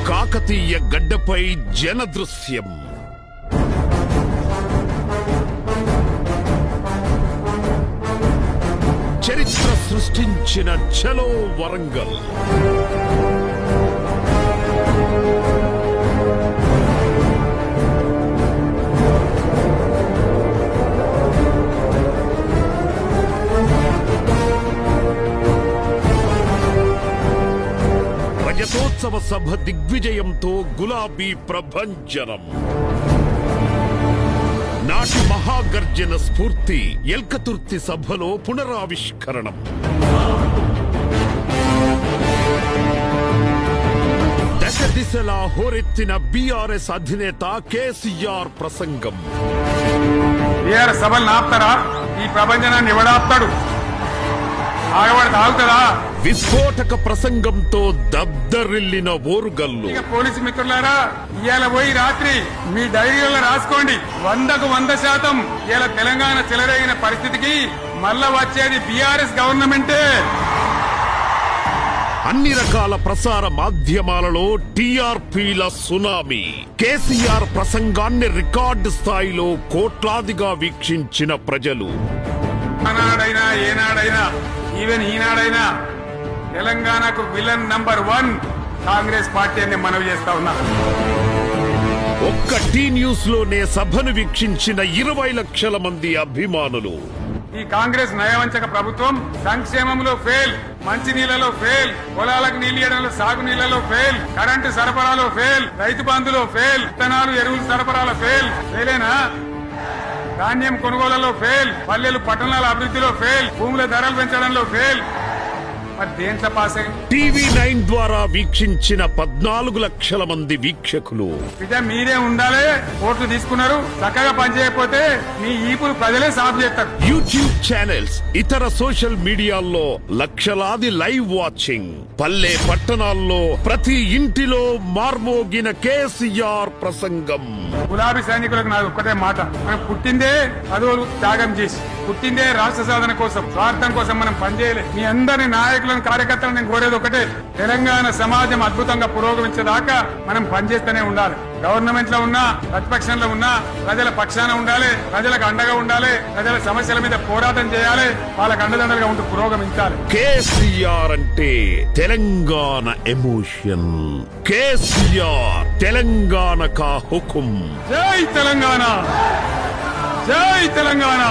కాకతీయ గడ్డపై జనదృశ్యం. చరిత్ర సృష్టించిన చలో వరంగల్. రజతోత్సవ సభ దిగ్విజయంతో గులాబీ ప్రభంజనం. నాటి మహాగర్జన స్ఫూర్తి ఎల్కతుర్తి సభలో పునరావిష్కరణం. దశ దిశలా హోరెత్తిన బీఆర్ఎస్ అధినేత కేసీఆర్ ప్రసంగం. బీఆర్ఎస్ సభలు నాపుతారా? ఈ ప్రభంజనాన్ని ఎవడాపుతాడు? ఆగబడి తాగుతుందా? విస్ఫోటక ప్రసంగంతో దద్దరిల్లిన ఓరుగల్లు. పోలీసు మిత్రులారా, ఇవాళ పోయి రాత్రి మీ డైరీలలో రాసుకోండి. 100కు 100% ఇవాళ తెలంగాణ చెలరేగిన పరిస్థితికి మళ్ళా వచ్చేది బీఆర్ఎస్ గవర్నమెంటే. అన్ని రకాల ప్రసార మాధ్యమాలలో టీఆర్పీల సునామీ. కేసీఆర్ ప్రసంగాన్ని రికార్డు స్థాయిలో కోట్లాదిగా వీక్షించిన ప్రజలు. ఆనాడైనా ఏనాడైనా ఈవెన్ ఈనాడైనా తెలంగాణకు విలన్ నంబర్ 1 కాంగ్రెస్ పార్టీ అని మనవి చేస్తా ఉన్నా. ఒక్క టీ న్యూస్ లోనే సభను వీక్షించిన 20 లక్షల మంది అభిమానులు. ఈ కాంగ్రెస్ నయవంచక ప్రభుత్వం సంక్షేమంలో ఫెయిల్, మంచి నీళ్లలో ఫెయిల్, పొలాలకు నీళ్లు ఇవ్వడంలో సాగు నీళ్లలో ఫెయిల్, కరెంటు సరఫరాలో ఫెయిల్, రైతు బంధులో ఫెయిల్, విత్తనాలు ఎరువులు సరఫరాలో ఫెయిల్. ఫెయిలేనా? ధాన్యం కొనుగోలులో ఫెయిల్, పల్లెలు పట్టణాల అభివృద్ధిలో ఫెయిల్, భూముల ధరలు పెంచడంలో ఫెయిల్. మరి దేంట్లో పాస్ అయ్యి? TV9 ద్వారా వీక్షించిన 14 లక్షల మంది వీక్షకులు. బిడ్డ మీరే ఉండాలి. ఓట్లు తీసుకున్నారు, చక్కగా పనిచేయకపోతే మీ ఈపులు ప్రజలే సాఫ్ చేస్తారు. యూట్యూబ్ ఛానల్స్, ఇతర సోషల్ మీడియాల్లో లక్షలాది లైవ్ వాచింగ్. పల్లె పట్టణాల్లో ప్రతి ఇంటిలో మార్మోగిన కేసీఆర్ ప్రసంగం. గులాబీ సైనికులకు నాది ఒక్కటే మాట, మనం పుట్టిందే పదవులు త్యాగం చేసి, పుట్టిందే రాష్ట్ర సాధన కోసం, స్వార్థం కోసం మనం పనిచేయలే. మీ అందరి నాయకులను, కార్యకర్తలను నేను కోరేది ఒకటే, తెలంగాణ సమాజం అద్భుతంగా పురోగమించేదాకా మనం పనిచేస్తూనే ఉండాలి. గవర్నమెంట్ లో ఉన్నా, ప్రతిపక్షంలో ఉన్నా ప్రజల పక్షాన ఉండాలి, ప్రజలకు అండగా ఉండాలి, ప్రజల సమస్యల మీద పోరాటం చేయాలి, వాళ్ళకు అండదండలుగా ఉంటూ పురోగమించాలి. కేసీఆర్ అంటే తెలంగాణ ఎమోషన్. కేసీఆర్ తెలంగాణ కా హుకుం. జై తెలంగాణ, జై తెలంగాణ.